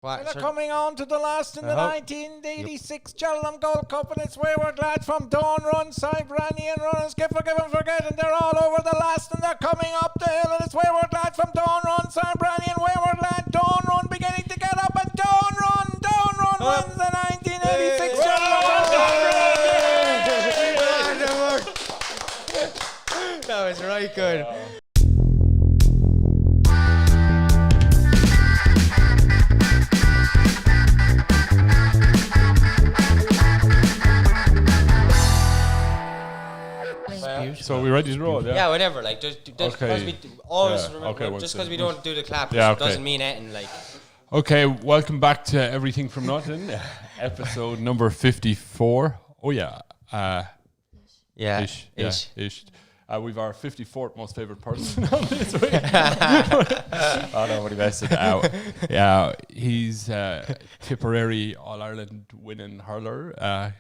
What? They're coming on to the last in the 1986 Cheltenham Gold Cup, and it's Wayward Lad from Dawn Run, Branny and Run and Skip Forgive and Forget, and they're all over the last, and they're coming up the hill, and it's Wayward Lad from Dawn Run, Branny and Wayward Lad, Dawn Run beginning to get up, and Dawn Run wins the 1986 Cheltenham. That was right good. So are we ready to roll? Yeah, whatever. Like, just okay. Always remember, just because we don't do the clap, doesn't mean anything. Like, okay, welcome back to Everything from Nothing, episode number 54. Oh yeah, ish. We've our 54th most favourite person on this week. Oh no, what messed it out. Yeah, he's Tipperary All Ireland winning hurler.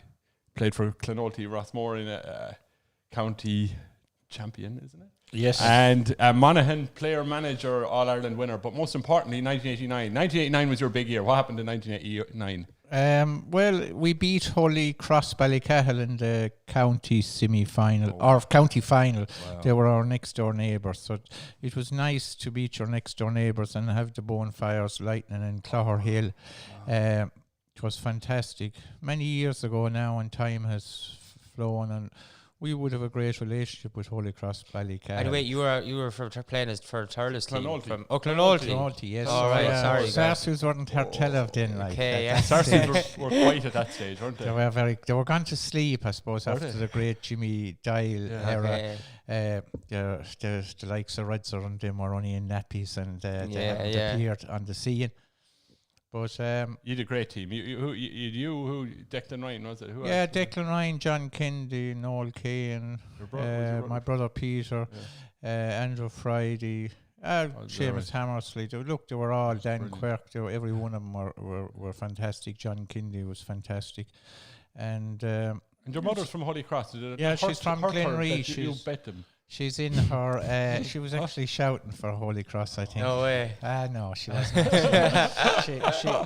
Played for Clonolty Rossmore in a county champion, isn't it? Yes. And Monaghan player manager All Ireland winner. But most importantly, 1989. 1989 was your big year. What happened in 1989? Well, we beat Holy Cross Ballycahill in the county semi-final, or county final. Wow. They were our next door neighbours, so it was nice to beat your next door neighbours and have the bonfires lighting in Clogher Hill. Wow. It was fantastic. Many years ago now, and time has flown, and we would have a great relationship with Holy Cross Ballycahill. And wait, you were playing as for Thurles team from Clonolty, yes. Oh, right, sorry. Sarsfields weren't Tertelev then, like. Okay, yeah. Sarsfields were quiet at that stage, weren't they? They were gone to sleep, I suppose, after the great Jimmy Dial era. The likes of Redzer and them were only in nappies, and they hadn't appeared on the scene. But you had a great team. Who Declan Ryan, was it? Declan Ryan, John Kennedy, Noel Kane, my brother Peter, Andrew Friday, Seamus Hammersley. They were all Dan Quirk. Every one of them were fantastic. John Kennedy was fantastic, and your mother's from Holy Cross. She's from Glenree. You bet them. She's in her. She was actually shouting for Holy Cross, I think. No way. No, she wasn't.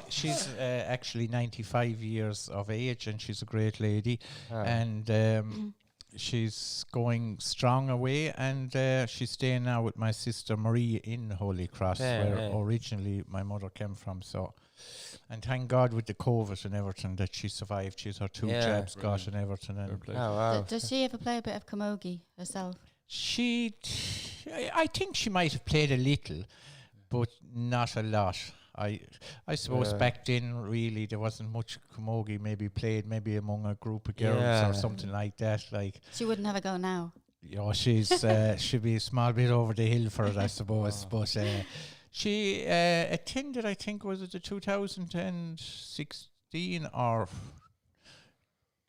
She's actually 95 years of age, and she's a great lady. And she's going strong away, and she's staying now with my sister Marie in Holy Cross, where originally my mother came from. So, and thank God with the COVID and everything that she survived. She's her 2 jabs got and everything. And does she ever play a bit of camogie herself? I think she might have played a little, but not a lot. I suppose back then, really, there wasn't much camogie played among a group of girls or something like that. Like, she wouldn't have a go now. She'd be a small bit over the hill for it, I suppose. But she attended, I think, was it the 2016 or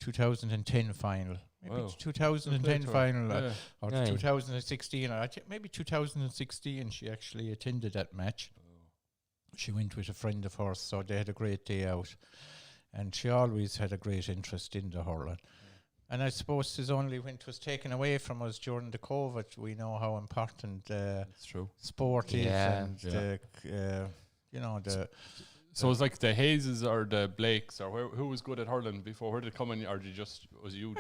2010 final? Maybe 2010 final or 2016, or maybe 2016. She actually attended that match. She went with a friend of hers, so they had a great day out. And she always had a great interest in the hurling. And I suppose it's only when it was taken away from us during the COVID, we know how important sport is, and the. So it's like the Hayeses or the Blakes, or who was good at hurling before? Where did it come in, or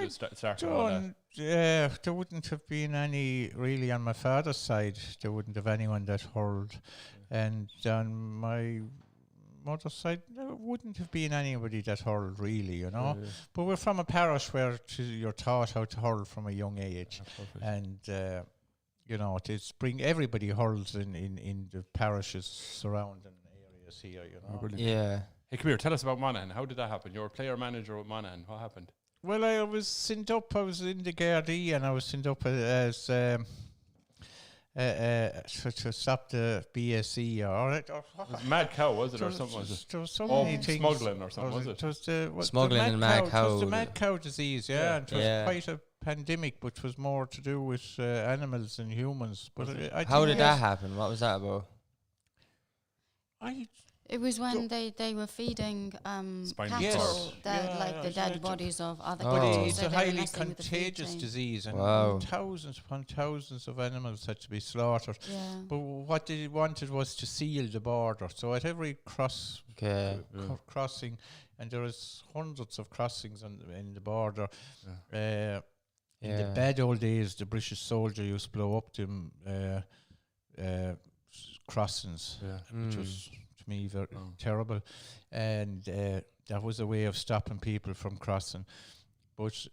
started all that? There wouldn't have been any really on my father's side. There wouldn't have anyone that hurled, and on my mother's side, there wouldn't have been anybody that hurled really, But we're from a parish where you're taught how to hurl from a young age, and everybody hurls in the parishes surrounding here, Yeah. Hey, come here. Tell us about Monaghan. How did that happen? You were player manager with Monaghan. What happened? Well, I was sent up. I was in the Garda, and I was sent up as to stop the BSE or Mad Cow, was it, or something? There was so many things. Smuggling or something, was it? It was the smuggling and mad cow. It was the mad cow disease, and it was quite a pandemic, but was more to do with animals than humans. But how did that happen? What was that about? It was when they were feeding cattle, the dead bodies of other But cattle. it's so a they were highly messing with the food contagious chain. disease, and thousands upon thousands of animals had to be slaughtered. Yeah. But what they wanted was to seal the border. So at every crossing, and there is hundreds of crossings in the border. In the bad old days, the British soldier used to blow up them crossings, which was to me very terrible, and that was a way of stopping people from crossing. But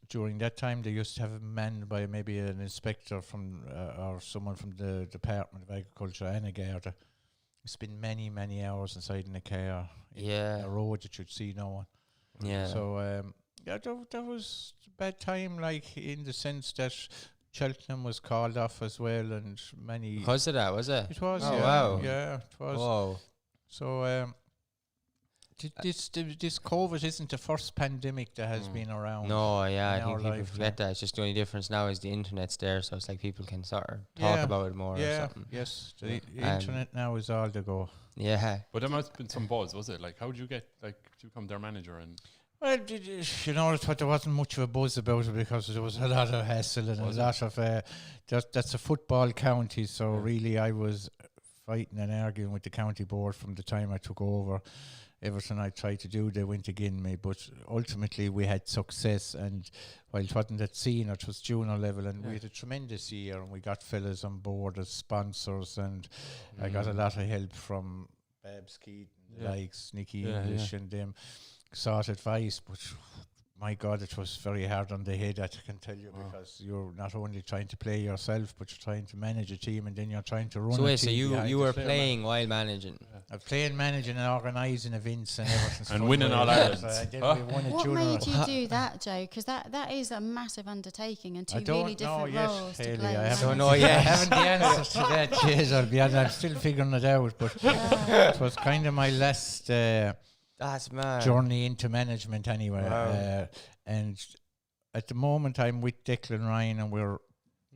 during that time, they used to have it manned by maybe an inspector from or someone from the Department of Agriculture and a Garda. Spend many hours inside in a car, a road that you'd see no one. Yeah. So that was a bad time, like in the sense that Cheltenham was called off as well, and many. Because of that, was it? It was. Oh, yeah, wow. Yeah, it was. Whoa. So this COVID isn't the first pandemic that has been around. No, yeah, I think people forget that. It's just the only difference now is the internet's there, so it's like people can sort of talk about it more. Yeah, or something. yes, the internet now is all the go. Yeah. But there must have been some buzz, was it? Like, how did you get, like, to become their manager? And Well, you know, there wasn't much of a buzz about it because there was a lot of hassle and a lot of. That's a football county, so really I was fighting and arguing with the county board from the time I took over. Everything I tried to do, they went against me, but ultimately we had success, and while it wasn't at senior, it was junior level, and we had a tremendous year, and we got fellas on board as sponsors, and I got a lot of help from Babs Keaton, likes Nicky English, and them sought advice, but my God, it was very hard on the head, I can tell you, because you're not only trying to play yourself, but you're trying to manage a team, and then you're trying to run a team. So you were playing while managing? I was playing, managing and organising events and everything. And winning all Ireland. What made you do that, Joe? Because that is a massive undertaking and two really different roles to play. I haven't the answers to that, Jez, I'll be honest. I'm still figuring it out, but it was kind of my last... That's mad. Journey into management anyway. And at the moment I'm with Declan Ryan, and we're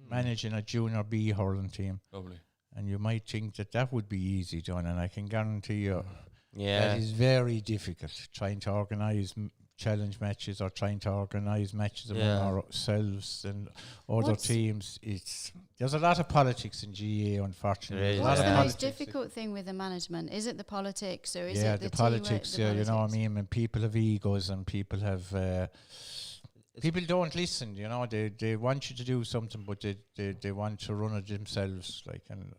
managing a junior B hurling team. Lovely. And you might think that would be easy done, and I can guarantee you that is very difficult, trying to organise challenge matches or trying to organise matches among ourselves and other teams. There's a lot of politics in GA, unfortunately. What's the most difficult thing with the management? Is it the politics, or is it the politics? You know what I mean? When people have egos and people have... people don't listen, you know. They want you to do something, but they want to run it themselves.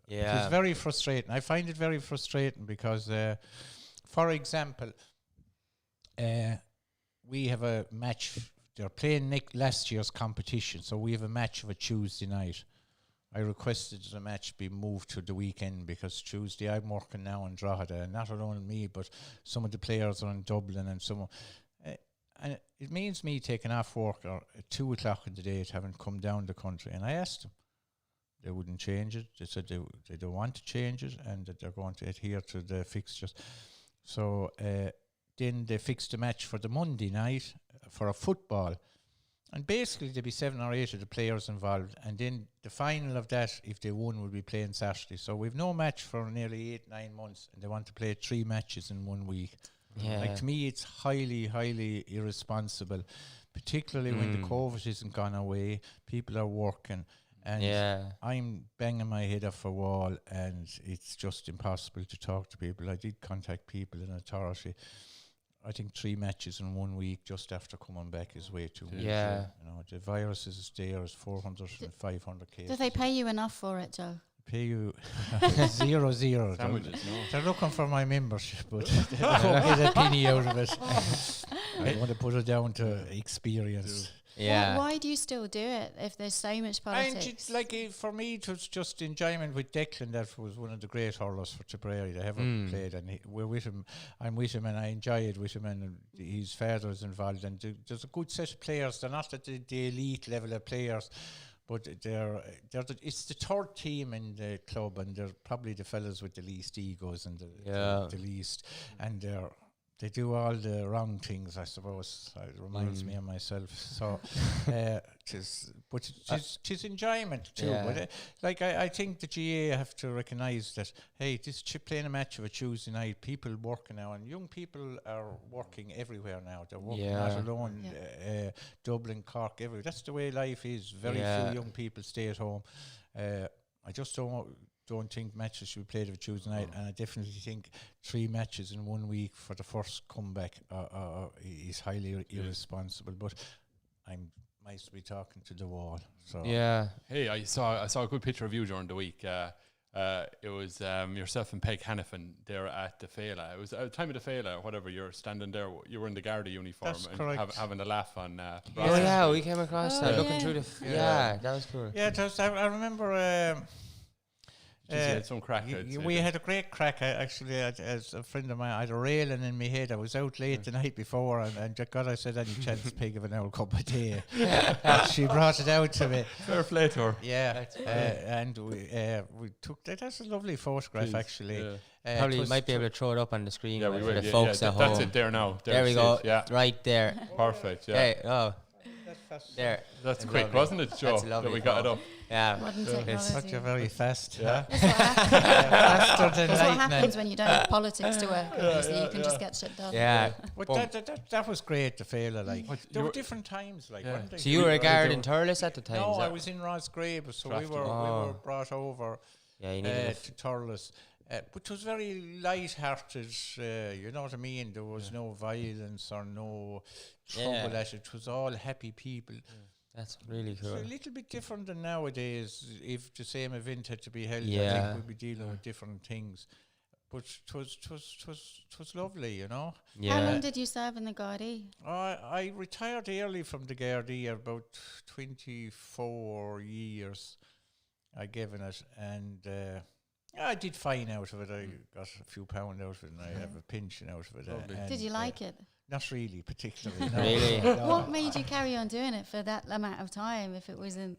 It's very frustrating. I find it very frustrating because, for example, we have a match. They're playing last year's competition, so we have a match of a Tuesday night. I requested the match be moved to the weekend because Tuesday I'm working now in Drogheda, and not alone me, but some of the players are in Dublin and some. And it means me taking off work at 2 o'clock in the day, having come down the country. And I asked them. They wouldn't change it. They said they don't want to change it, and that they're going to adhere to the fixtures. So then they fixed the match for the Monday night for a football. And basically there'd be 7 or 8 of the players involved. And then the final of that, if they won, would be playing Saturday. So we've no match for nearly 8-9 months, and they want to play 3 matches in 1 week. Yeah. Like, to me, it's highly irresponsible, particularly when the COVID isn't gone away. People are working, and I'm banging my head off a wall, and it's just impossible to talk to people. I did contact people in authority. I think 3 matches in 1 week just after coming back is way too much. Yeah. You know, the virus is there, is 400 and 500 cases. Do they pay you enough for it, Joe? Pay you 0. Sandwiches, no? They're looking for my membership, but they don't get a penny out of it. I want to put it down to experience. Yeah. Why do you still do it if there's so much politics? And it's like, for me, it was just enjoyment with Declan. That was one of the great hurlers for Tipperary that ever played, and we're with him. I'm with him, and I enjoy it with him, and his father's involved. And there's a good set of players. They're not at the elite level of players, but it's the third team in the club, and they're probably the fellas with the least egos and the least, and they do all the wrong things, I suppose. It reminds me of myself. So, tis enjoyment too. But I think the GA have to recognise that, hey, this playing a match of a Tuesday night, people working now, and young people are working everywhere now. They're working not alone, Dublin, Cork, everywhere. That's the way life is. Very few young people stay at home. I just don't think matches should be played of a Tuesday night, and I definitely think 3 matches in 1 week for the first comeback is highly irresponsible. But I might be talking to the wall. So Hey, I saw a good picture of you during the week. It was yourself and Peg Hannafin there at the Féile. It was at the time of the Féile or whatever. You're standing there. You were in the Garda uniform and having a laugh on. We came across that looking through the. That was cool. Yeah, I remember. You had some crack. We had a great crack. Actually, as a friend of mine, I had a railing in my head. I was out late the night before, and God, I said, any chance Pig of an old cup of tea. She brought it out to me. Fair play to her. Yeah, and we took that. That's a lovely photograph, actually. Probably might be able to throw it up on the screen for the folks at home. That's it there now. There we go. Right there. Perfect. Yeah. Hey, there. That's quick, lovely. Wasn't it, Joe? That we got it up. Yeah, such a very fast. Yeah. That's what faster than That's what happens when you don't have politics to work. Obviously, you can just get shit done. Yeah, but that was great. The Féile, there were different times, weren't they? So you were a guard in Thurles at the time? No, I was in Rosgrave, so we were brought over. To Thurles. But it was very light-hearted, you know what I mean? There was no violence or no trouble at it. It was all happy people. That's really cool. It's a little bit different than nowadays. If the same event had to be held, I think we'd be dealing with different things. But it was lovely, you know. Yeah. How long did you serve in the Garda? I retired early from the Garda, about 24 years I given it, and I did fine out of it. I got a few pounds out of it, and I have a pension out of it. Did you like it? Not really, particularly. No. Really? No. What made you carry on doing it for that amount of time if it wasn't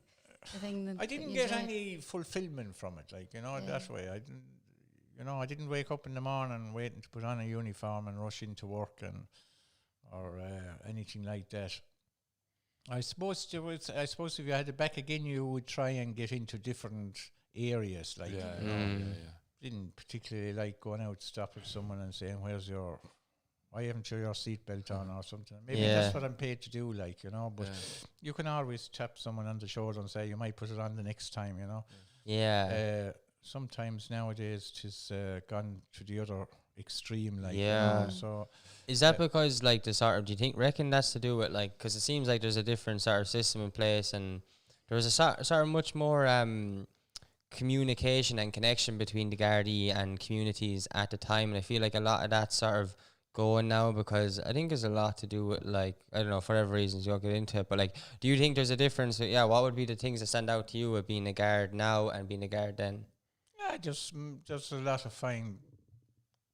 the thing that I didn't get any fulfillment from it, that way. I didn't wake up in the morning waiting to put on a uniform and rush into work or anything like that. I suppose if you had it back again, you would try and get into different areas. Didn't particularly like going out stopping someone and saying, why haven't you your seatbelt on or something? Maybe that's what I'm paid to do, but you can always tap someone on the shoulder and say, you might put it on the next time, sometimes nowadays it's gone to the other extreme, so is that because the sort of, do you reckon that's to do with because it seems like there's a different sort of system in place, and there was a sort of much more communication and connection between the Gardaí and communities at the time, and I feel like a lot of that sort of going now, because I think there's a lot to do with I don't know, for whatever reasons you won't get into it, but do you think there's a difference? What would be the things that stand out to you with being a guard now and being a guard then? Just a lot of fine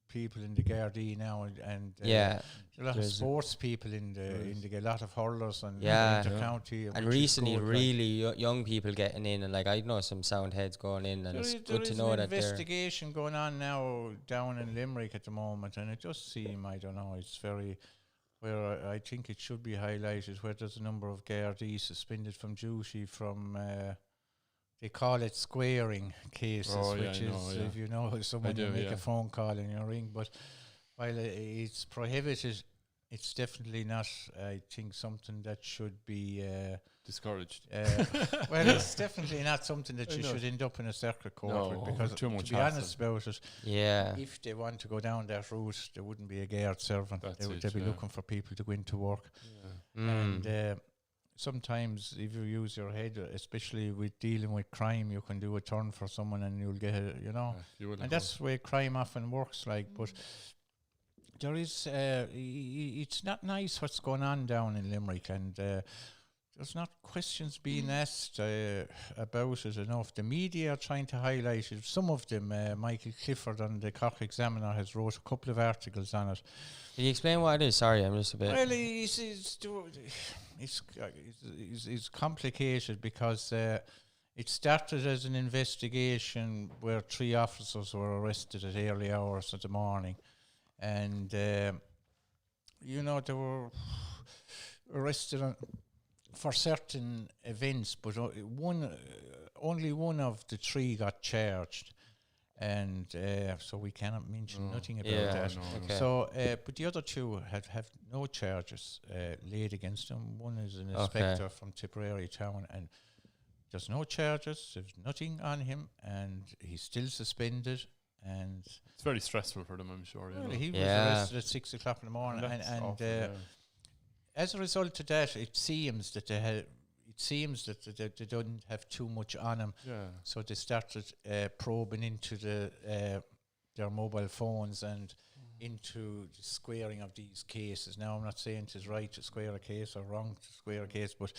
people in the Gardaí now, and a lot of sports people in the a lot of hurlers and inter-county, and recently really young people getting in, and I know some sound heads going in, and it's good to know that there's an investigation going on now down in Limerick at the moment, and it just seems, I don't know, it's very where I think it should be highlighted, where there's a number of Gardaí suspended from duty from they call it squaring cases, if you know someone you make a phone call and you ring. But while it's prohibited, it's definitely not, I think, something that should be discouraged. Well, it's definitely not something that you should end up in a circuit court with, because too much to be honest about it, if they want to go down that route, there wouldn't be a guard servant. They'd be looking for people to go into work. And sometimes if you use your head, especially with dealing with crime, you can do a turn for someone and you'll get it, and that's the way crime often works, but there is it's not nice what's going on down in Limerick, and there's not questions being asked about it enough. The media are trying to highlight it. Some of them, Michael Clifford on the Cork Examiner has wrote a couple of articles on it. Can you explain what it is? Sorry, I'm just a bit... Well, it's complicated, because it started as an investigation where 3 officers were arrested at early hours of the morning, and they were arrested for certain events, but only one of the three got charged. And so we cannot mention nothing about that. So, but the other two have no charges laid against them. One is an inspector from Tipperary town, and there's no charges. There's nothing on him, and he's still suspended. And it's very stressful for them, I'm sure. He was arrested at 6 o'clock in the morning, and as a result of that, it seems that they don't have too much on them. So they started probing into their mobile phones and into the squaring of these cases. Now, I'm not saying it's right to square a case or wrong to square a case, but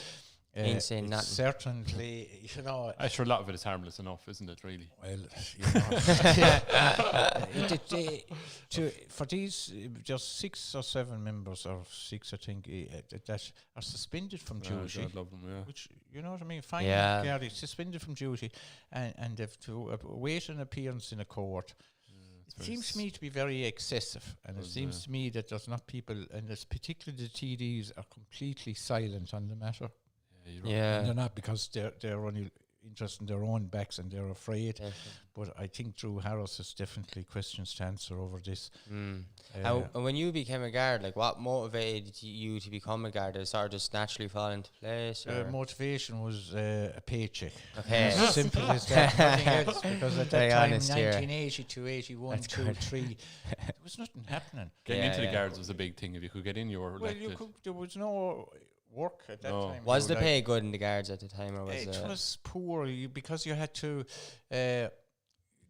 ain't saying nothing. Certainly, I'm sure a lot of it is harmless enough, isn't it, really? Well, for these, just 6 or 7 members, or 6, I think, that are suspended from duty. God love them, which, you know what I mean? Fine, Garda, suspended from duty, and they've to await an appearance in a court. It seems to me to be very excessive, and it seems to me that there's not people, and it's particularly the TDs are completely silent on the matter. And they're not, because they're only interested in their own backs and they're afraid. Definitely. But I think Drew Harris has definitely questions to answer over this. And when you became a guard, like what motivated you to become a guard? Did it sort of just naturally fall into place? Motivation was a paycheck. Okay. As simple as that. Nothing else. Because at that time, 1980 to 81, 2, 3, there was nothing happening. Getting into the guards was a big thing. If you could get in, you were elected. There was no work at that time. Was the pay good in the guards at the time, or was it was poor because you had to the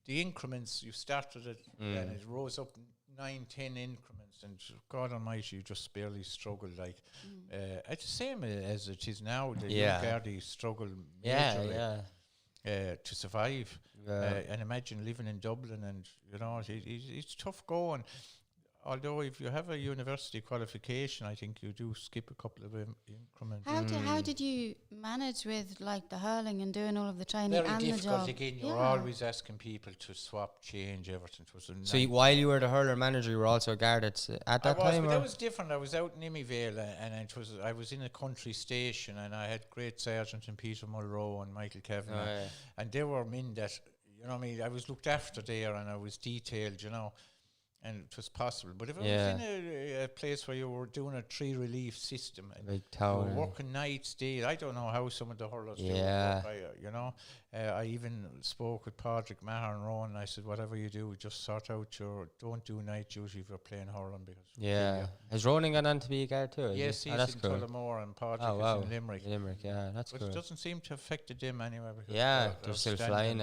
increments you started it and it rose up 9-10 increments, and God Almighty, you just barely struggled. Like it's the same as it is now. The young Gardaí struggle majorly to survive. And imagine living in Dublin, and it's tough going. Although if you have a university qualification, I think you do skip a couple of increments. How did you manage with like the hurling and doing all of the training Very and difficult. the job? Again, you're always asking people to swap, change everything. So while you were the hurler manager, you were also a guard at that time? But that was different. I was out in Féile, and I was in a country station, and I had great sergeant and Peter Mulrow and Michael Kavanagh, and they were men that, I was looked after there, and I was detailed, and it was possible. But if I was in a place where you were doing a tree relief system and you were working nights, days, I don't know how some of the hurlers do work. I even spoke with Patrick Maher and Rowan, and I said, whatever you do, just sort out don't do night duty if you're playing hurling. Because has Rowan gone on to be a guard too? Yes, he's in Tullamore, and Patrick is in Limerick. That's but cool. it doesn't seem to have affected them anyway. They're still flying.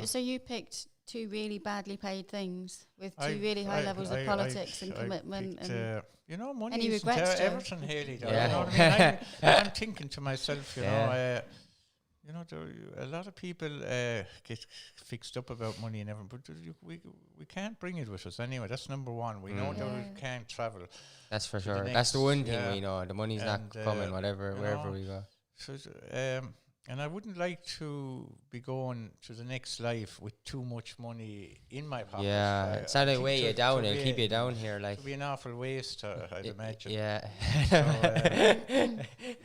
So you picked 2 really badly paid things with 2 really high levels of politics and commitment. Money any isn't regrets, everything, Hayley. You know what I mean? I'm thinking to myself, a lot of people get fixed up about money and everything, but we can't bring it with us anyway. That's number one. We know that we can't travel. That's for sure. That's the one thing we know. The money's not coming, wherever we go. So, and I wouldn't like to be going to the next life with too much money in my pocket. It's not a weigh you down. It'll keep you down here. Like, it'll be an awful waste, I'd imagine.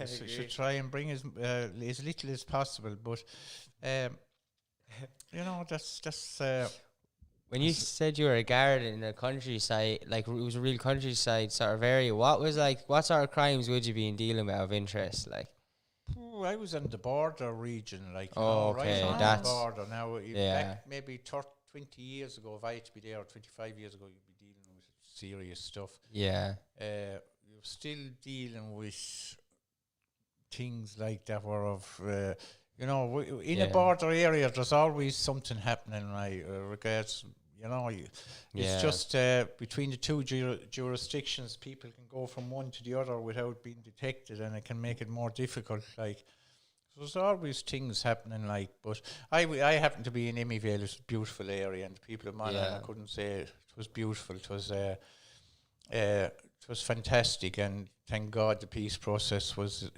So should try and bring as little as possible. But, that's... when you said you were a guard in a countryside, like it was a real countryside sort of area, what sort of crimes would you be dealing with of interest, like? I was in the border region, right on the border. Now, back maybe 20 years ago, if I had to be there, or 25 years ago, you'd be dealing with serious stuff. You're still dealing with things like that were of, in a border area, there's always something happening, right, regards... it's just between the two jurisdictions, people can go from one to the other without being detected, and it can make it more difficult. Like, so there's always things happening. Like, but I happen to be in Féile. It's a beautiful area, and people of Monaghan, I couldn't say it was beautiful. It was fantastic, and thank God the peace process was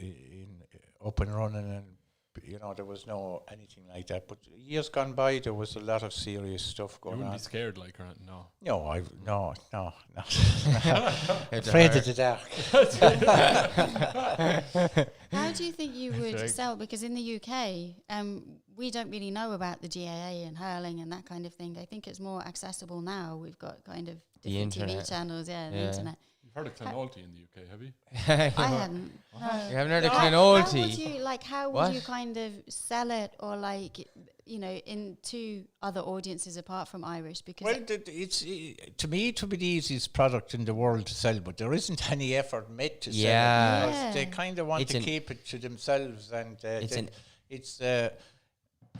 up and running, and there was no anything like that. But years gone by, there was a lot of serious stuff You going wouldn't on. be scared, like, or no? No. Afraid of the dark. How do you think you would sell? Because in the UK, we don't really know about the GAA and hurling and that kind of thing. I think it's more accessible now. We've got kind of different TV channels, the internet. You've heard of Clonalty in the UK, have you? I hadn't. No. You haven't heard of Clonalty? How would you kind of sell it, or into other audiences apart from Irish? Because it's to me it would be the easiest product in the world to sell, but there isn't any effort made to sell it because they kind of want to keep it to themselves, and it's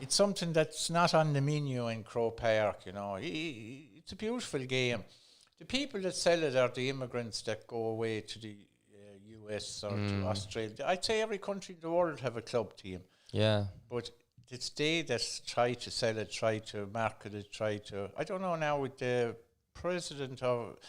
something that's not on the menu in Croke Park. It's a beautiful game. The people that sell it are the immigrants that go away to the US or to Australia. I'd say every country in the world have a club team. Yeah. But it's they that try to sell it, try to market it, I don't know now, with the president of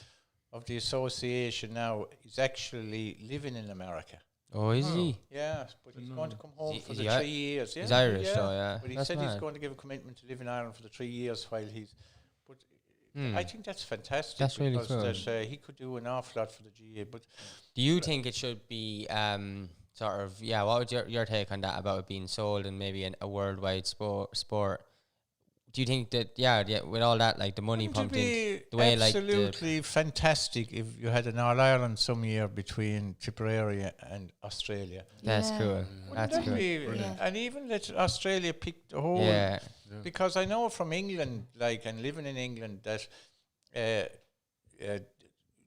the association now is actually living in America. Oh, is he? Yeah, but he's going to come home for the 3 years. Yeah, he's Irish, though, yeah. But he said he's going to give a commitment to live in Ireland for the 3 years while he's... I think that's fantastic. That's really cool. He could do an awful lot for the GA. But do you think it should be what would your take on that about it being sold in maybe a worldwide sport? Do you think that with all that, like the money pumped in, the way absolutely fantastic if you had an All Ireland some year between Tipperary and Australia. That's cool. That's cool. And even let Australia pick the whole. Yeah. Because I know from England, and living in England, that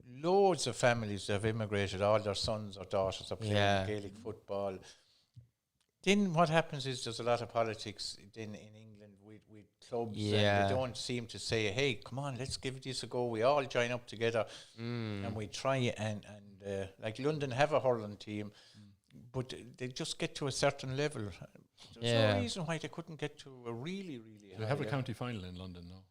loads of families have immigrated. All their sons or daughters are playing Gaelic football. Then what happens is there's a lot of politics in England with clubs, and they don't seem to say, hey, come on, let's give this a go. We all join up together and we try and like London have a hurling team, but they just get to a certain level. There's no reason why they couldn't get to a really, really high. They have a county final in London now.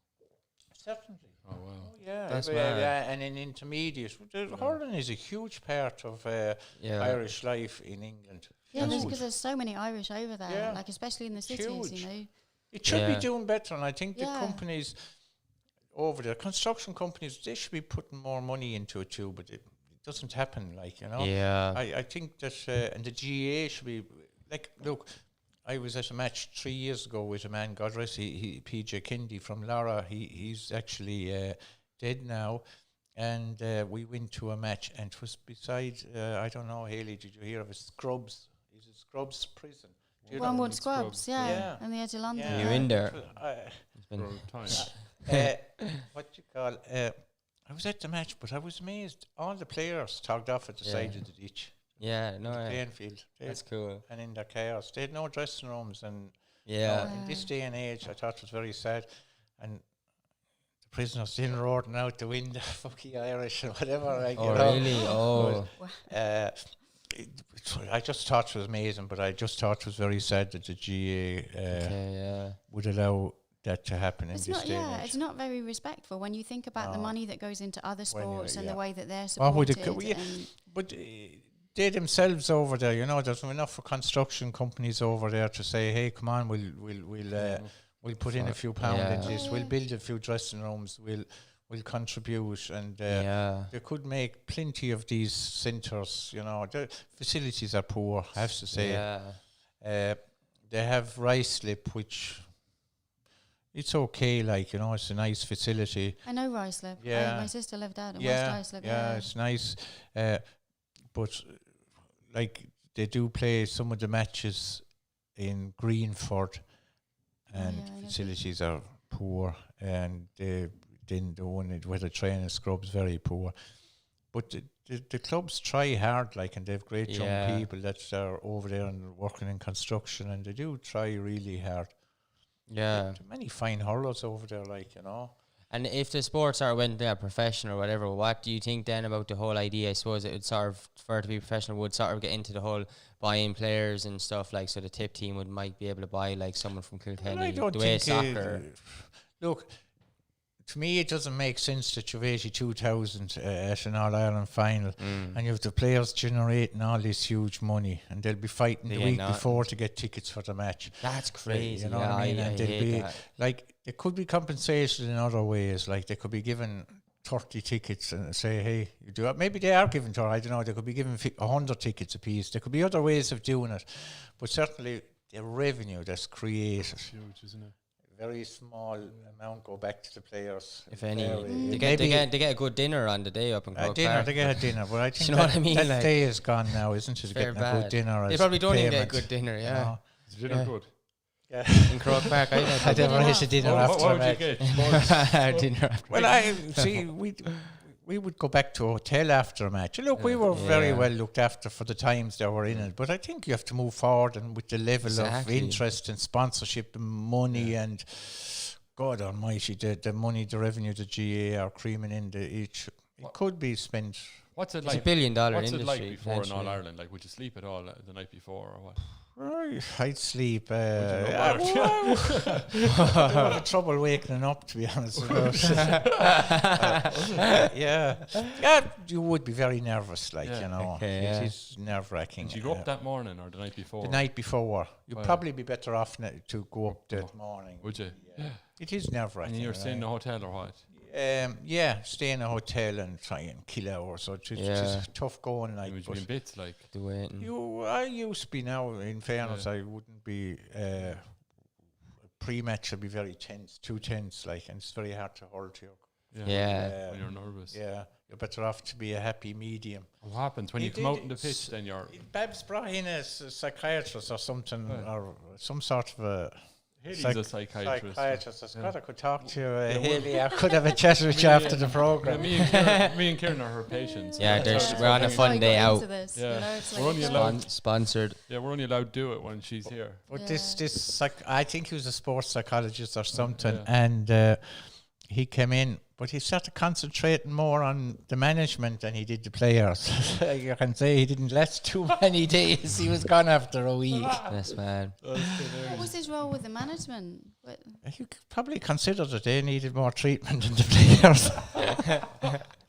Certainly. Oh, wow. Oh, yeah. That's and in intermediate. Hurling is a huge part of Irish life in England. Yeah, because there's so many Irish over there, especially in the cities, It should be doing better, and I think the companies over there, construction companies, they should be putting more money into it too, but it doesn't happen, Yeah. I think that, and the GA should be, look, I was at a match 3 years ago with a man, God rest, he PJ Kindy from Lara, he's actually dead now, and we went to a match, and it was beside, I don't know, Hayley, did you hear of it? Scrubs? Is it Scrubs prison? Wormwood Scrubs, on the edge of London. Are you in there? It's been time. What you call? I was at the match, but I was amazed. All the players tugged off at the side of the ditch. Yeah, no, the playing field. That's cool. And in their chaos, they had no dressing rooms, and in this day and age, I thought it was very sad. And the prisoners still roaring out the window, "Fuck you, Irish," and whatever. Really? Oh. I just thought it was amazing, but I just thought it was very sad that the GA would allow that to happen in this day and age. It's not very respectful when you think about the money that goes into other sports and the way that they're supported. But they themselves over there, there's enough for construction companies over there to say, hey, come on, we'll put in a few pounds in this, we'll build a few dressing rooms, we'll contribute, and they could make plenty of these centres. The facilities are poor, I have to say. They have Ruislip, which it's okay, it's a nice facility. I know Ruislip. My sister lived out in West Ruislip. Yeah, it's nice, but they do play some of the matches in Greenford, and facilities are poor, and then the one where the training scrubs very poor, but the clubs try hard, and they have great young people that are over there and working in construction, and they do try really hard. Yeah, there are many fine hurlers over there, And if the sports went professional or whatever, what do you think then about the whole idea? I suppose it would for it to be professional, would get into the whole buying players and stuff, so the tip team might be able to buy someone from Kilkenny, the way soccer. Look, to me, it doesn't make sense that you've 82,000 at an All-Ireland final and you have the players generating all this huge money and they'll be fighting the week before to get tickets for the match. That's crazy. You know what I mean? And they'll be, like, there could be compensation in other ways. Like, they could be given 30 tickets and say, hey, you do it. Maybe they are given I don't know, they could be given 100 tickets apiece. There could be other ways of doing it. But certainly, the revenue that's created. It's huge, isn't it? Very small amount go back to the players. If any, they get a good dinner on the day up in Croke Park. They get a dinner, but I think you know what I mean? That day is gone now, isn't it? Getting a good dinner. They probably don't even get a good dinner. Yeah, you know? Is the dinner good? Yeah. In Croke Park, I never had a dinner after what would you get? Dinner after. Well, I see. We would go back to a hotel after a match. Look, we were very well looked after for the times that were in it, but I think you have to move forward and with the level of interest and sponsorship and money and God almighty, the money, the revenue the GA are creaming in it could be spent. What's it like? It's $1 billion what's industry. What's it like before in All Ireland? Like, would you sleep at all the night before or what? I'd sleep. I have trouble waking up, to be honest. You would be very nervous, like you know. It is nerve-wracking. Did you go up that morning or the night before? The night before. You'd probably be better off to go up that morning. Would you? Yeah. It is nerve-wracking. And you're staying in a hotel or what? Stay in a hotel and try and kill hours. So it's tough going. Like, would you be in bits like? I used to be now. In fairness, I wouldn't be. Pre-match would be very tense, too tense. Like, and it's very hard to hold to. When you're nervous. Yeah, you're better off to be a happy medium. What happens when you come out on the pitch? Then you're. Babs brought in a psychiatrist or something, or some sort of a. He's a psychiatrist. I could talk to Hayley. I could have a chat with you after the program. Me and Kieran are her patients. Yeah, we're on a fun day out. We're only allowed sponsored. Yeah, we're only allowed to do it when she's here. But I think he was a sports psychologist or something, and he came in. But he started concentrating more on the management than he did the players. You can say he didn't last too many days. He was gone after a week. That's bad. What was his role with the management? You could probably consider that they needed more treatment than the players.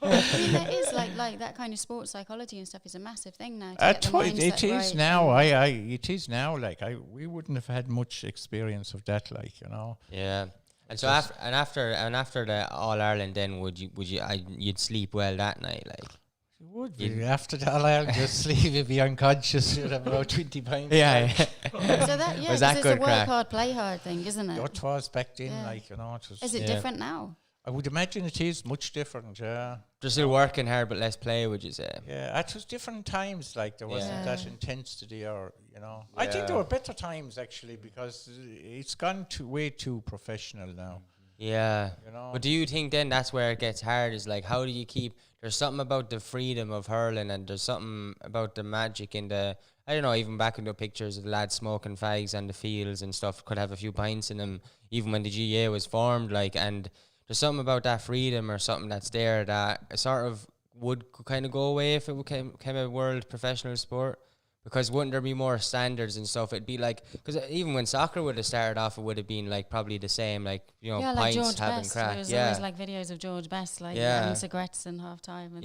I mean, that is like that kind of sports psychology and stuff is a massive thing now. It is now. It is now. Like we wouldn't have had much experience of that. Like you know. Yeah. And so after the All Ireland, then you'd sleep well that night, like. You would be after the All Ireland, just sleep, you'd be unconscious. You'd have about 20 pints. Yeah. So that it's a work hard, play hard thing, isn't it? What was back then, like you know. Is it different now? I would imagine it is much different. Yeah. They're still working hard, but less play. Would you say? Yeah, it was different times. Like there wasn't that intensity, or you know. Yeah. I think there were better times actually because it's gone way too professional now. Yeah. You know. But do you think then that's where it gets hard? Is like how do you keep? There's something about the freedom of hurling, and there's something about the magic in the. I don't know. Even back in the pictures of the lads smoking fags on the fields and stuff, could have a few pints in them. Even when the GA was formed, like and. There's something about that freedom or something that's there that sort of would kind of go away if it became a world professional sport. Because wouldn't there be more standards and stuff? It'd be like, because even when soccer would have started off, it would have been like probably the same, like, you know, like pints, George having Best. crack. There was always like videos of George Best, like having cigarettes in half time.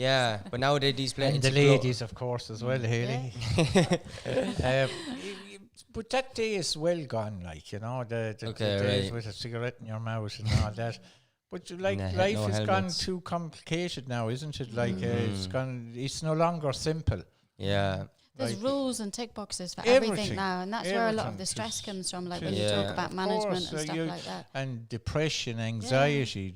But now these players. And the ladies, of course, as well, Hayley. But that day is well gone, like, you know, the days with a cigarette in your mouth and all that. But life has gone too complicated now, isn't it? Like it's no longer simple. Yeah. There's rules and tick boxes for everything now, and that's where a lot of the stress comes from, like when you talk about management and stuff like that. And depression, anxiety.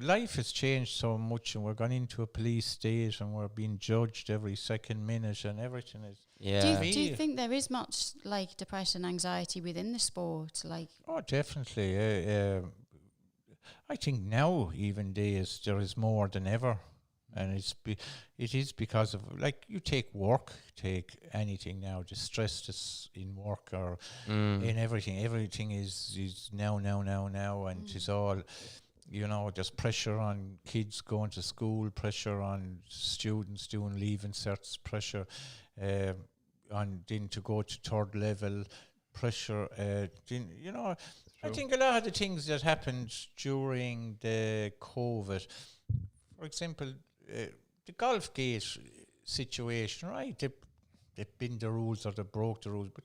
Life has changed so much, and we're going into a police state, and we're being judged every second minute, and everything is. Yeah. Do you think there is much like depression, anxiety within the sport? Like, oh, definitely. I think now, even days, there is more than ever, and it is because of like you take anything now, the stress that's in work or in everything. Everything is now, and it's all, you know, there's pressure on kids going to school, pressure on students doing leaving certs, pressure on then to go to third level, pressure, you know. I think a lot of the things that happened during the COVID, for example, the golf gate situation, right? They bend the rules or they broke the rules, but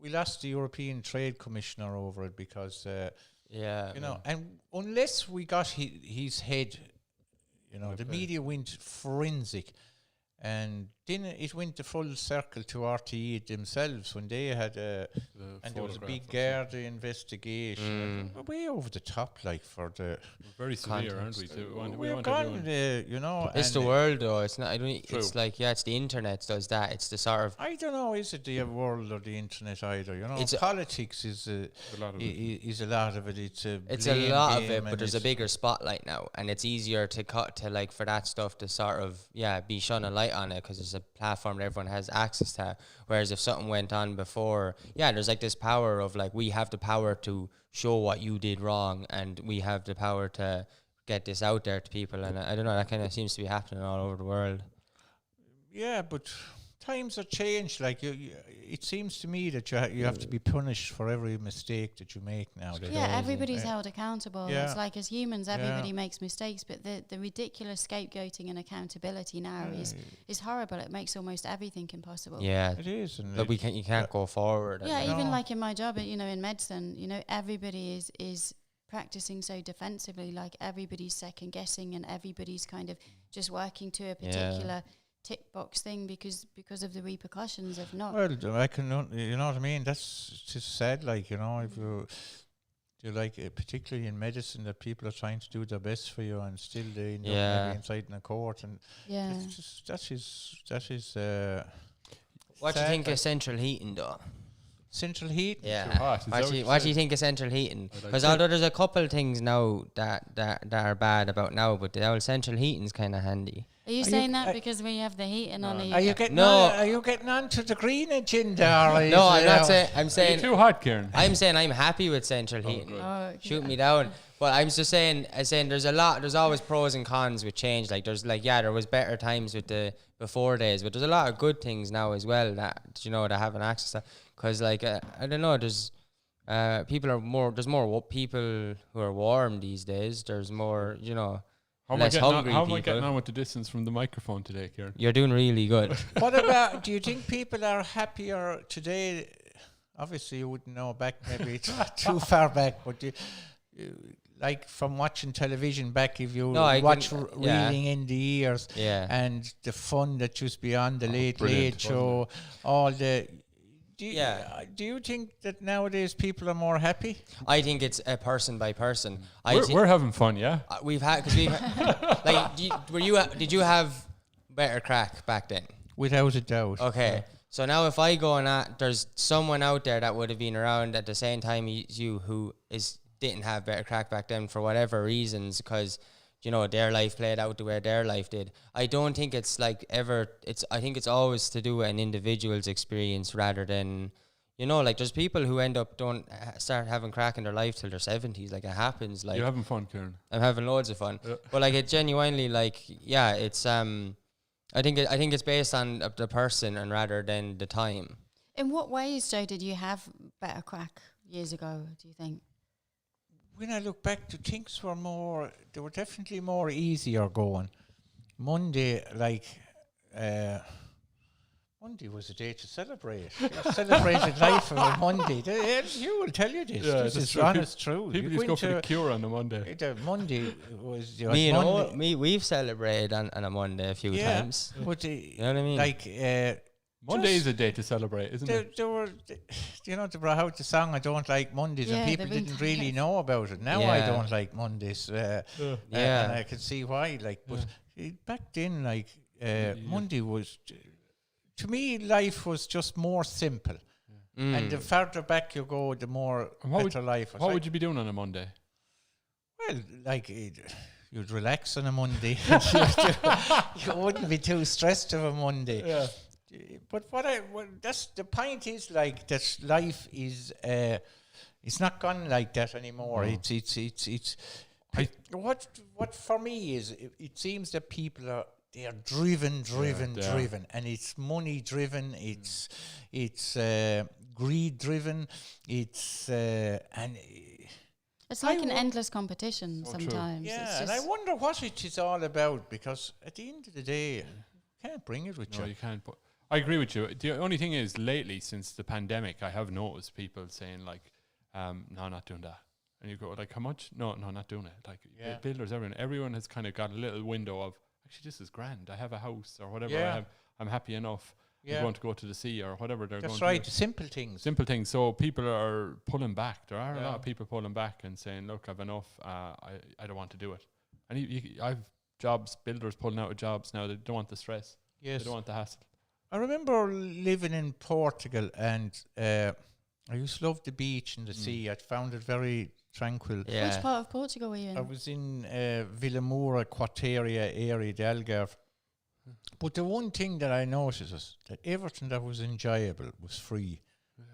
we lost the European Trade Commissioner over it because, and unless we got his head, the media went forensic. And then it went the full circle to RTE themselves when they had and there was a big Garda investigation. We're way over the top, like for the very severe, aren't we? We're gone, It's the world, though. It's not. I don't. It's like it's the internet does that. It's the sort of. I don't know. Is it the world or the internet either? It's politics is a lot of it. It's a lot of it. It's a lot of it, but there's a bigger spotlight now, and it's easier to cut to like for that stuff to sort of be shone a light on it because it's a platform that everyone has access to. Whereas if something went on before, there's like this power of like we have the power to show what you did wrong, and we have the power to get this out there to people. And I don't know, that kind of seems to be happening all over the world. Yeah, but times have changed. Like it seems to me that you have to be punished for every mistake that you make nowadays. Yeah, everybody's held accountable. Yeah. It's like as humans, everybody makes mistakes, but the ridiculous scapegoating and accountability now is horrible. It makes almost everything impossible. Yeah, it is. But you can't go forward. Even like in my job, in medicine, everybody is practicing so defensively. Like everybody's second guessing and everybody's kind of just working to a particular tick box thing because of the repercussions of not. Well, I can, you know what I mean. That's just sad. Like if you like, particularly in medicine, that people are trying to do their best for you, and still they end up maybe inside in a court, and that is. What do you think of central heating, though? Central heat? Yeah. What do you think of central heating? Because although there's a couple of things now that are bad about now, but the old central heating's kind of handy. Are you saying that because we have the heating on? Are you getting on to the green agenda? No, I'm not saying. I'm saying too hot, Kieran. I'm saying I'm happy with central heating. Shoot me down. But I'm just saying. There's always pros and cons with change. Like there was better times with the before days, but there's a lot of good things now as well that that having access to. Because I don't know, there's there's more people who are warm these days. There's more less hungry people. How am I getting on with the distance from the microphone today, Kieran? You're doing really good. What about, do you think people are happier today? Obviously, you wouldn't know back, maybe it's not too far back, but like from watching television back, if you watch Reeling in the Years and the fun that used to be on the Late Show, all the... Do you think that nowadays people are more happy? I think it's person by person. We're having fun, yeah. We've had did you have better crack back then? Without a doubt. Okay, so now if I go there's someone out there that would have been around at the same time as you who didn't have better crack back then for whatever reasons, because their life played out the way their life did. I don't think it's like ever. I think it's always to do with an individual's experience rather than, there's people who end up don't start having crack in their life till their 70s. Like it happens. Like you're having fun, Kieran. I'm having loads of fun. Yeah. But like it genuinely, it's I think it's based on the person and rather than the time. In what ways, Joe, did you have better crack years ago? Do you think? When I look back, things were they were definitely more easier going. Monday was a day to celebrate. Celebrated life on a Monday. You will tell you this. Yeah, this is honest truth. People just go for the cure on a Monday. Monday was... we've celebrated on a Monday a few times. But you know what I mean? Monday is a day to celebrate, isn't it? They brought out the song "I Don't Like Mondays," and people didn't really know about it. Now I don't like Mondays, and I can see why. But back then, Monday was, to me, life was just more simple. And the further back you go, the more better life was. What would you be doing on a Monday? Well, you'd relax on a Monday. You wouldn't be too stressed of a Monday. Yeah. But that's the point is that life is it's not gone like that anymore. No. It's what for me is it seems that people are driven, and it's money driven. It's greed-driven. It's It's like an endless competition sometimes. Yeah, it's and I wonder what it is all about, because at the end of the day, you can't bring it with you. No, you can't. But I agree with you. The only thing is, lately, since the pandemic, I have noticed people saying like, no, not doing that. And you go like, how much? No, not doing it. Like builders, everyone has kind of got a little window of, actually, this is grand. I have a house or whatever. Yeah. I'm happy enough. I'm going to go to the sea or whatever they're going to do. That's right, simple things. Simple things. So people are pulling back. There are a lot of people pulling back and saying, look, I've enough. I don't want to do it. And I've builders pulling out of jobs now. They don't want the stress. Yes. They don't want the hassle. I remember living in Portugal, and I used to love the beach and the sea. I found it very tranquil. Yeah. Which part of Portugal were you in? I was in Vila Moura, Quarteria area, the Algarve. But the one thing that I noticed was that everything that was enjoyable was free.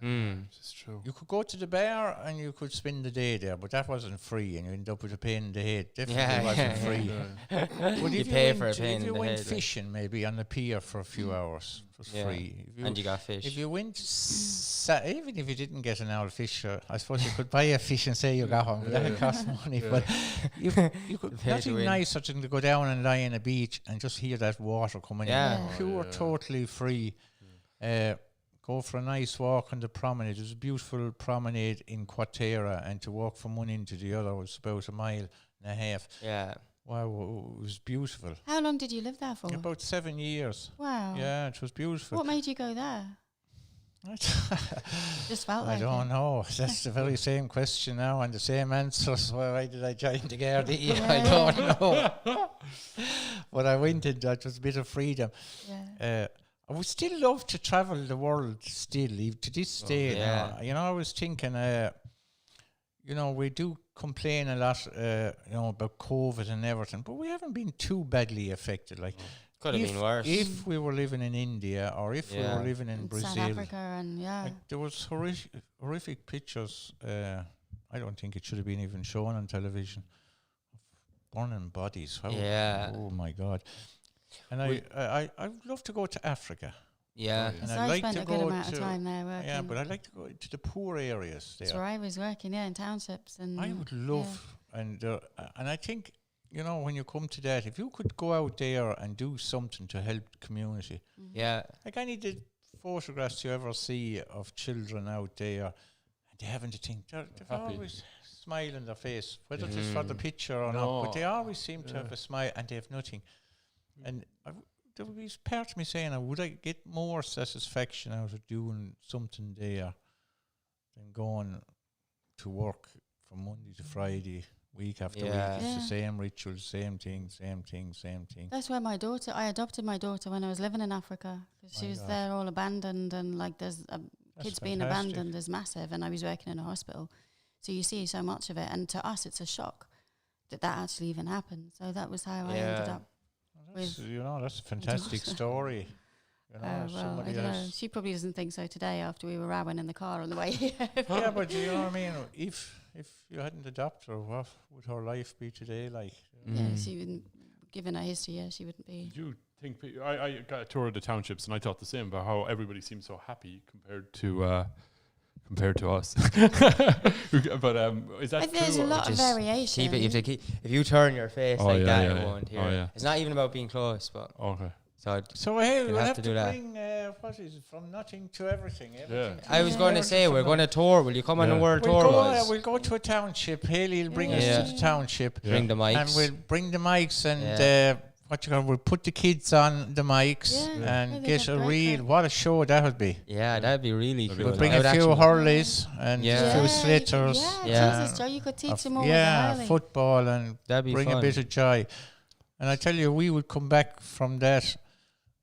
It's true. You could go to the bar and you could spend the day there, but that wasn't free, and you end up with a pain in the head. Definitely wasn't free. But you pay for a pain in the head. If you went fishing, maybe on the pier for a few hours, it was free. And you got fish. If you went, even if you didn't get an old fish, I suppose you could buy a fish and say you got one, but that cost money. But you could nothing nicer than to go down and lie on a beach and just hear that water coming in. Pure, totally free. Go for a nice walk on the promenade. There's a beautiful promenade in Quarteira, and to walk from one end to the other was about 1.5 miles. Yeah. Wow, it was beautiful. How long did you live there for? About 7 years. Wow. Yeah, it was beautiful. What made you go there? Just felt like I don't know. That's the very same question now and the same answers. Why did I join the Garda? I don't know. But I went in, that was a bit of freedom. Yeah. I would still love to travel the world still, to this day. I was thinking, we do complain a lot, about COVID and everything, but we haven't been too badly affected. Like, could have been worse. If we were living in India or if we were living in Brazil. South Africa and there was horrific pictures. I don't think it should have been even shown on television. Burning bodies. Oh my God. And I would love to go to Africa. Yeah. And I'd like spent a good amount of time there working. Yeah, but I'd like to go to the poor areas there. That's where I was working, in townships. And I would love, and I think, when you come to that, if you could go out there and do something to help the community. Mm-hmm. Yeah. Like any of the photographs you ever see of children out there, and they haven't a thing. They've always smile on their face, whether it's for the picture or not, but they always seem to have a smile, and they have nothing. And there would be part of me saying, would I get more satisfaction out of doing something there than going to work from Monday to Friday, week after week? It's the same rituals, same thing. That's where I adopted my daughter when I was living in Africa, because she was there all abandoned, and like there's kids being abandoned is massive, and I was working in a hospital. So you see so much of it, and to us it's a shock that actually even happened. So that was how I ended up. That's a fantastic story. I don't know. She probably doesn't think so today after we were rowing in the car on the way here. Yeah, but you know what I mean? If you hadn't adopted her, what would her life be today like? Yeah, she wouldn't, given her history, she wouldn't be. Did you think, I got a tour of the townships and I thought the same about how everybody seems so happy compared to us. But is that true? There's a lot of variation. If you turn your face that, it won't hear. Oh, yeah. It's not even about being close, but okay. So hey, we'll have to bring what is it, from nothing to everything. I was going to say we're going to tour. Will you come on a world tour? We'll go to a township. Haley will bring us to the township. Bring the mics. And we'll bring the mics and we'll put the kids on the mics and get a real, what a show that would be. Yeah, that'd be really cool. We'll bring a few hurlers and a few slitters. Yeah, Jesus, Joe, you could teach them all the football and bring a bit of joy. And I tell you, we would come back from that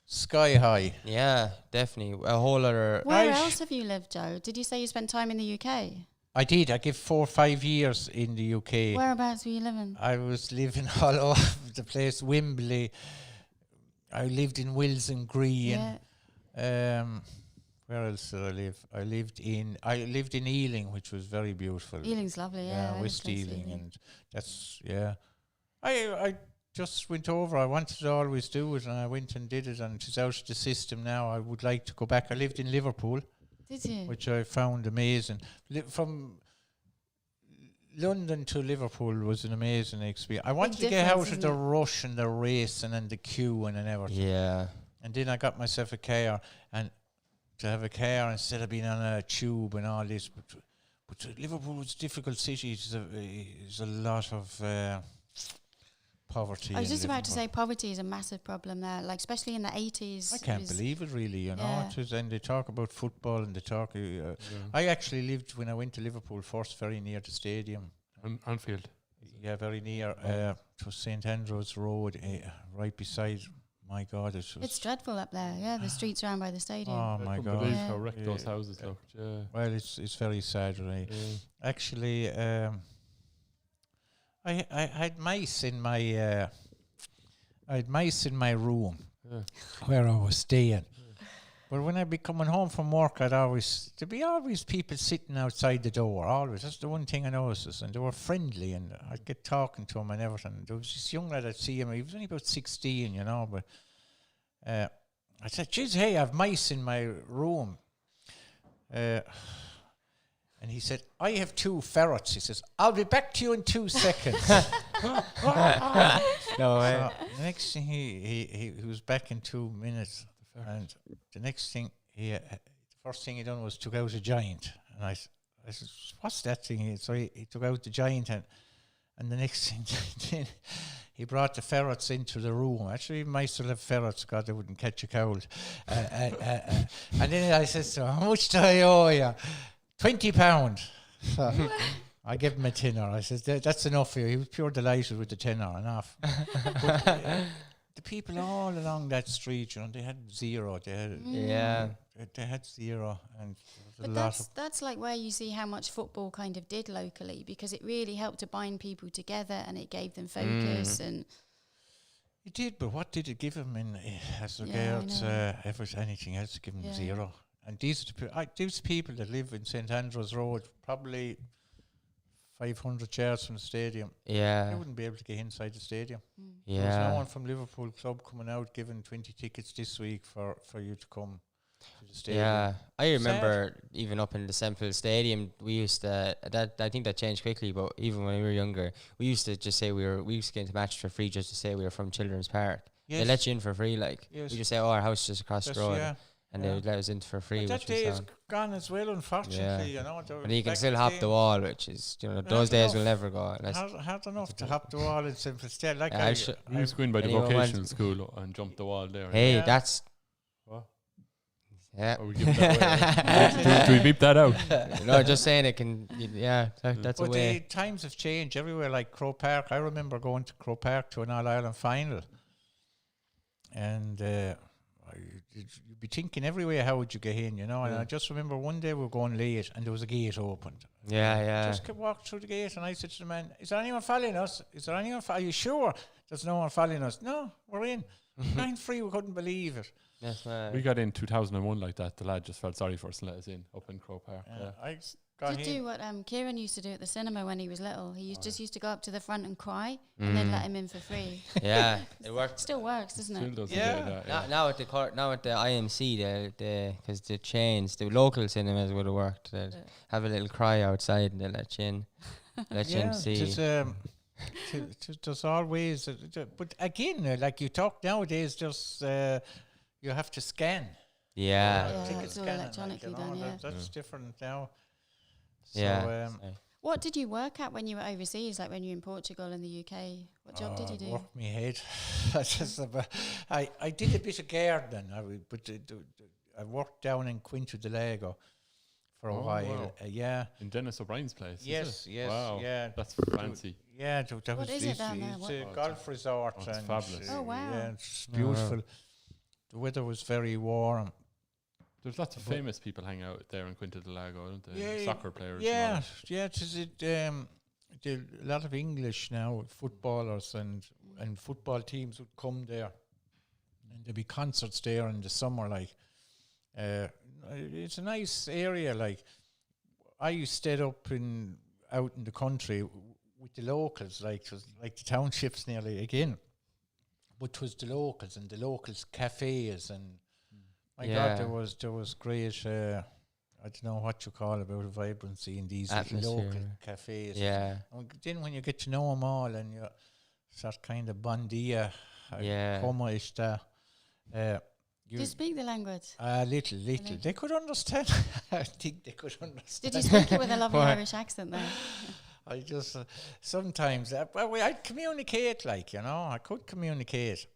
sky high. Yeah, definitely. A whole other... Where else have you lived, Joe? Did you say you spent time in the UK? I did. I gave 4 or 5 years in the UK. Whereabouts were you living? I was living all over the place. Wembley. I lived in Wilson Green. Yeah. Where else did I live? I lived in Ealing, which was very beautiful. Ealing's lovely, yeah. West Ealing, and that's I just went over. I wanted to always do it, and I went and did it, and it's out of the system now. I would like to go back. I lived in Liverpool. Did you? Which I found amazing. From London to Liverpool was an amazing experience. I wanted to get out of the rush and the racing and the queuing and everything. Yeah. And then I got myself a car, and to have a car instead of being on a tube and all this. But Liverpool was a difficult city. There's a lot of poverty. I was just about to say poverty is a massive problem there, like especially in the 80s. I can't believe it, really. You know, and they talk about football and they talk. I actually lived when I went to Liverpool first, very near the stadium. Anfield. Yeah, very near to St Andrews Road, right beside. My God, it's dreadful up there. Yeah, the streets around by the stadium. Oh my God! Believe how wrecked those houses look. Yeah. Well, it's very sad, right? Yeah. Actually, I had mice in my room where I was staying. But when I'd be coming home from work, there'd be always people sitting outside the door. Always, that's the one thing I noticed. And they were friendly, and I'd get talking to them and everything. There was this young lad, I'd see him. He was only about 16, you know. But I said, "Geez, hey, I have mice in my room." And he said, "I have 2 ferrets." He says, "I'll be back to you in 2 seconds." No way. So the next thing he was back in 2 minutes. And the next thing, the first thing he done was took out a giant. And I said, "What's that thing?" So he took out the giant, and the next thing, he brought the ferrets into the room. Actually, mice will have ferrets, God, they wouldn't catch a cold. And then I said, "So how much do I owe you?" £20. So I gave him a tenner. I said, "That's enough for you." He was pure delighted with the tenner and off. But, the people all along that street, you know, they had zero. They had zero, and that's like where you see how much football kind of did locally, because it really helped to bind people together, and it gave them focus. And it did, but what did it give them as regards anything else? Give them zero. And these people that live in St Andrews Road, probably 500 yards from the stadium. Yeah. They wouldn't be able to get inside the stadium. Yeah. There's no one from Liverpool club coming out giving 20 tickets this week for you to come to the stadium. Yeah. I remember even up in the Semple Stadium, we used to, I think that changed quickly, but even when we were younger, we used to just say we used to get into matches for free just to say we were from Children's Park. Yes. They let you in for free, like. Yes. We just say, our house is just across the road. Yeah. And they would let us in for free. But that day is gone as well, unfortunately. You know, and you can still hop the wall, which is, you know, those days will never go. Hard enough to hop the wall in Simple State. Like I was going by the vocational school and jumped the wall there. Hey, that's. What? Yeah. Are we giving that away? Do we beep that out? No, just saying it can. That's a way. The times have changed everywhere. Like Croke Park, I remember going to Croke Park to an All Ireland final, and. You'd be thinking everywhere, how would you get in, you know? And I just remember one day we were going late and there was a gate opened. Yeah. Just walked through the gate and I said to the man, "Is there anyone following us? Are you sure there's no one following us?" "No, we're in." 9 free, we couldn't believe it. Yes, we got in 2001 like that. The lad just felt sorry for us and let us in up in Croke Park. I did do what Kieran used to do at the cinema when he was little. He used to go up to the front and cry and then let him in for free. Yeah, it worked. Still works, doesn't it? Still does. Yeah. Now at the IMC, because the chains, the local cinemas would have worked. They'd have a little cry outside and they'll let you in. Let you in see. There's always, but again, like you talk nowadays, just you have to scan. Yeah. It's all electronically done. That's different now. So, what did you work at when you were overseas, like when you were in Portugal and the UK? What job did you do? Work me head. I did a bit of gardening, but I worked down in Quinto de Lago for a while. Wow. In Dennis O'Brien's place. Yes. Wow. Yeah. That's fancy. Yeah. That what is it down there? It's a golf resort. It's fabulous. Oh wow. Yeah, it's beautiful. The weather was very warm. There's lots of famous people hang out there in Quinta del Lago, don't they? Soccer players. Yeah. A lot of English now, footballers and football teams would come there, and there'd be concerts there in the summer. Like, it's a nice area. Like, I used to stay up out in the country with the locals, like the townships nearly again, but 'twas the locals and the locals cafes and. My God, there was great I don't know what you call about a vibrancy in these little local cafes. Yeah. And then when you get to know them all and you start kind of bon dia, como está. Do you speak the language? Little. They could understand. I think they could understand. Did you speak it with a lovely Irish accent there? I just sometimes I'd communicate, like, you know, I could communicate.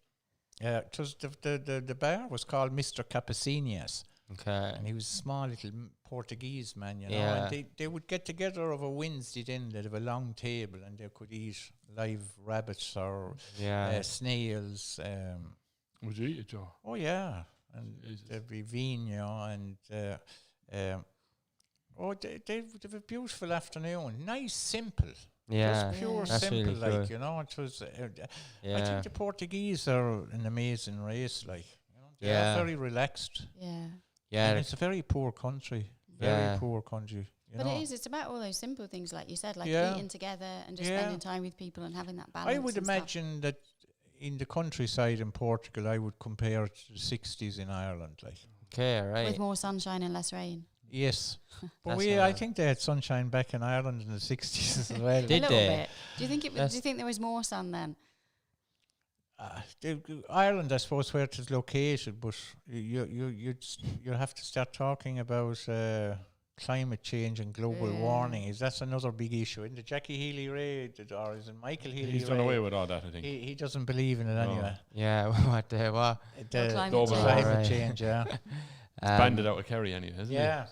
It was the bar was called Mr. Capacinias. Okay. And he was a small little Portuguese man, you know. And they would get together over Wednesday then. They'd have a long table and they could eat live rabbits or snails. Would you eat it, Joe? Oh, yeah. And there'd be vino and... they have a beautiful afternoon. Nice, simple. Yeah. Just pure That's simple, really like, good. you know. It was... I think the Portuguese are an amazing race, like. You know, they are very relaxed. Yeah. Yeah. And it's a very poor country. Very poor country. But it's about all those simple things, like you said, like eating together and just spending time with people and having that balance. I would imagine that in the countryside in Portugal, I would compare it to the 60s in Ireland, like. Okay, right. With more sunshine and less rain. Yes. But I think they had sunshine back in Ireland in the 60s as well. Did a little they? bit. Do you think do you think there was more sun then? Ireland, I suppose, where it is located, but you have to start talking about climate change and global warming. That's another big issue. In the Jackie Healy raid, or is it Michael Healy? He's done away with all that, I think. He doesn't believe in it anyway. Yeah, what? Climate change, yeah. It's banned it out of Kerry anyway, isn't it? Yeah.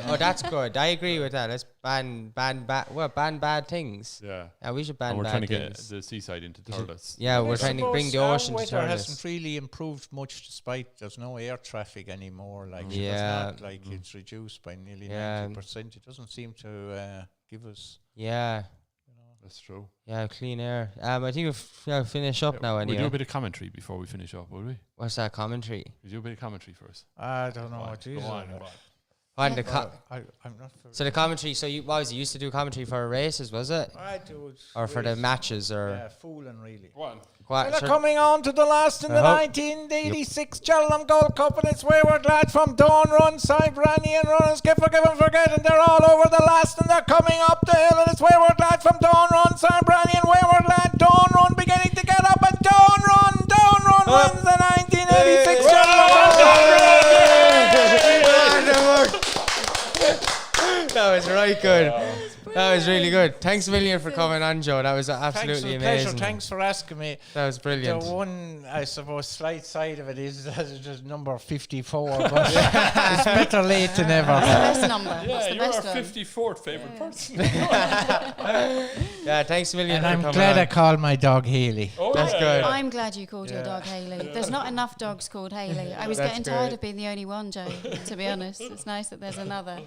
Oh, that's good. I agree with that. Let's ban bad things. Yeah. We should ban we're bad trying to things. get the seaside into Thurles. Yeah, we're trying to bring the ocean to weather Thurles. hasn't really improved much, despite there's no air traffic anymore. Like it's not like it's reduced by nearly 90%. It doesn't seem to give us. Yeah. That's true. Yeah, clean air. I think we'll finish up now anyway. We'll do a bit of commentary before we finish up, will we? What's that commentary? We'll do a bit of commentary first. I don't know. Jesus. Go on. I'm not. So the commentary. So you used to do commentary for races, was it? I do. Or for the matches, or fooling really. Go on. Well, coming on to the last in the 1986 Cheltenham Gold Cup, and it's wayward lad from Dawn Run, Cybrani and runners get forgiven, forget, and they're all over the last, and they're coming up the hill, and it's wayward lad from Dawn Run, Cybrani and wayward lad, Dawn Run beginning to get up, and Dawn Run wins the 1986 That was right good. That was really good. Thanks a million for coming on, Joe. That was absolutely amazing. Pleasure. Thanks for asking me. That was brilliant. The one, I suppose, slight side of it is that it's just number 54, but it's better late than never. That's the best number. Yeah, the you're best our one. 54th favourite person. Yeah, thanks a million and for I'm coming glad on. I called my dog Haley. Oh, that's good. I'm glad you called your dog Haley. There's not enough dogs called Haley. I was getting tired of being the only one, Joe, to be honest. It's nice that there's another.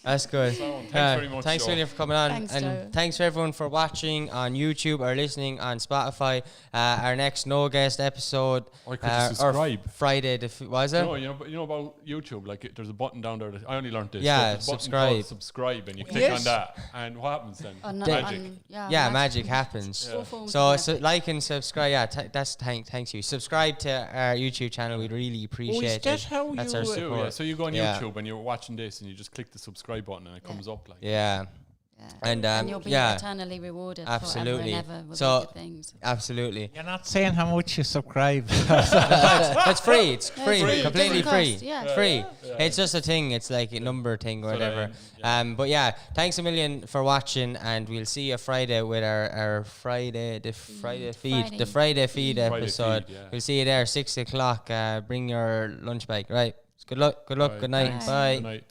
That's good. Thanks very much, Thanks Joe. a million for coming on. Thanks, and Joe. thanks for everyone for watching on YouTube or listening on Spotify. Our next No Guest episode. Or could you subscribe? Friday, was it? No, you know about YouTube, like there's a button down there. I only learned this. Yeah, there's a button subscribe. called subscribe, and you click on that, and what happens then? Magic happens. Yeah. So like and subscribe. Yeah, thanks you. Subscribe to our YouTube channel. We'd really appreciate that it. how That's you our do, support. yeah. So you go on YouTube and you're watching this, and you just click the subscribe button, and it comes up like. Yeah. And you'll be eternally rewarded absolutely. forever and ever with So good things. absolutely. You're not saying how much you subscribe. That's free. It's free. free. Completely It doesn't free. cost, yeah. It's free. It's just a thing. It's like a number thing or whatever. But yeah, thanks a million for watching, and we'll see you Friday with our Friday feed episode. We'll see you there 6 o'clock. Bring your lunch bag. Right. Good luck. Good night. Bye. Good night.